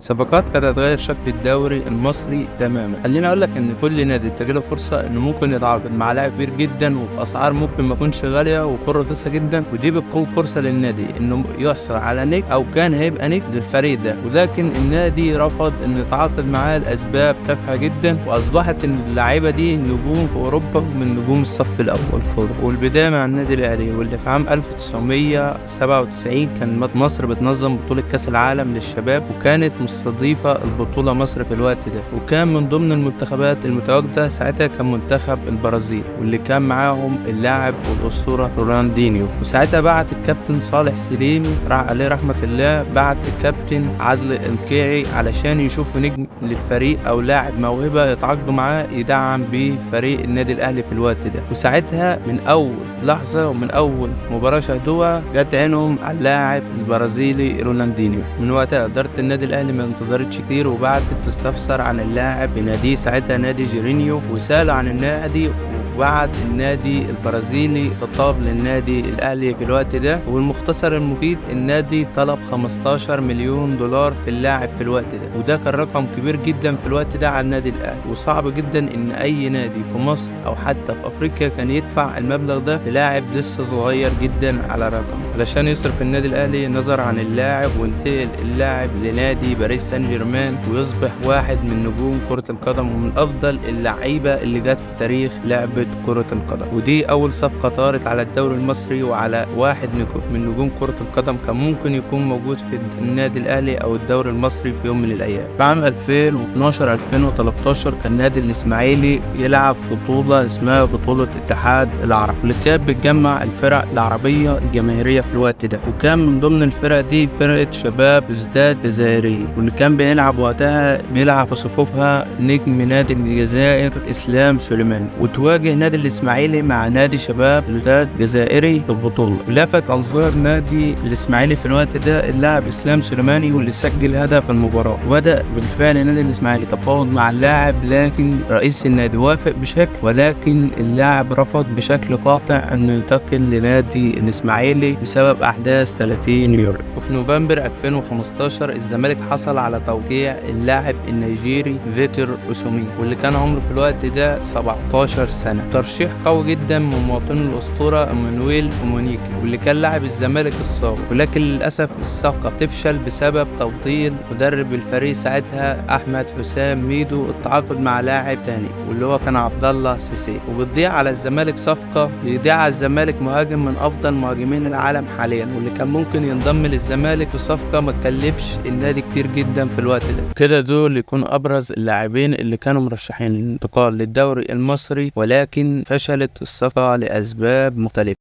صفقات كانت هتغير شكل الدوري المصري تماما. خليني اقول لك ان كل نادي بتجيله فرصه انه ممكن يتعاقد مع لاعب كبير جدا وباسعار ممكن ما تكونش غاليه وكره رخيصه جدا، ودي بتكون فرصه للنادي انه يحصل على نجم او كان هيبقى نجم للفريق ده، ولكن النادي رفض انه يتعاقد معاه لاسباب تافهه جدا، واصبحت ان اللعيبه دي نجوم في اوروبا من نجوم الصف الاول في أوروبا. والبدايه مع النادي الاهلي، واللي في عام 1997 كان مصر بتنظم بطوله كاس العالم للشباب، وكانت مستضيفة البطولة مصر في الوقت ده، وكان من ضمن المنتخبات المتواجدة ساعتها كان منتخب البرازيل، واللي كان معاهم اللاعب والأسطورة رونالدينيو. وساعتها بعت الكابتن صالح سليمي عليه رحمة الله، بعت الكابتن عادل القيعي علشان يشوفوا نجم للفريق أو لاعب موهبة يتعاقدوا معاه يدعم بيه فريق النادي الأهلي في الوقت ده. وساعتها من أول لحظة ومن أول مباراة شاهدوها جت عينهم على اللاعب البرازيلي رونالدينيو. من وقتها إدارة النادي الأهلي ما انتظرتش كتير وبعتت تستفسر عن اللاعب بناديه ساعتها نادي جيرينيو، وسأل عن النادي، وبعت النادي البرازيلي خطاب للنادي الأهلي في الوقت ده. والمختصر المفيد النادي طلب 15 مليون دولار في اللاعب في الوقت ده، وده كان رقم كبير جدا في الوقت ده على النادي الأهلي، وصعب جدا إن أي نادي في مصر أو حتى في أفريقيا كان يدفع المبلغ ده للاعب لسه صغير جدا على رقم علشان يصرف النادي الأهلي نظر عن اللاعب، وانتقل اللاعب لنادي باريس سان جيرمان ويصبح واحد من نجوم كرة القدم ومن أفضل اللعيبة اللي جت في تاريخ لعبة كرة القدم. ودي أول صفقة طارت على الدوري المصري وعلى واحد من نجوم كرة القدم كان ممكن يكون موجود في النادي الأهلي أو الدوري المصري في يوم من الأيام. في عام 2012 2013 كان النادي الإسماعيلي يلعب في بطولة اسمها بطولة اتحاد العرب، واللي كانت بتجمع الفرق العربية الجماهيرية في الوقت ده، وكان من ضمن الفرق دي فرقة شباب بلوزداد جزائرية، واللي كان بيلعب وقتها بيلعب في صفوفها نجم نادي الجزائر إسلام سليماني. وتواجه نادي الإسماعيلي مع نادي شباب بلوزداد جزائري في البطولة، ولفت أنظار نادي الإسماعيلي في الوقت ده اللاعب إسلام سليماني واللي سجل هدف المباراة. وبدأ بالفعل نادي الإسماعيلي تفاوض مع اللاعب، لكن رئيس النادي وافق بشكل، ولكن اللاعب رفض بشكل قاطع أنه ينتقل لنادي الإسماعيلي بسبب أحداث 30 يورو. وفي نوفمبر 2015 الزمالك حصل على توقيع اللاعب النيجيري فيتر أوسومي، واللي كان عمره في الوقت ده 17 سنة. ترشيح قوي جدا من مواطن الأسطورة إيمانويل أومونيكي، واللي كان لاعب الزمالك السابق، ولكن للأسف الصفقة بتفشل بسبب تفضيل مدرب الفريق ساعتها أحمد حسام ميدو التعاقد مع لاعب تاني واللي هو كان عبد الله سيسي. وبتضيع على الزمالك صفقة، بيضيع على الزمالك مهاجم من أفضل مهاجمين العالم حاليا، واللي كان ممكن ينضم للزمالك في صفقة ما تكلفش النادي كتير جدا في الوقت ده. كده دول يكون أبرز اللاعبين اللي كانوا مرشحين للانتقال للدوري المصري، ولكن فشلت الصفقة لأسباب مختلفة.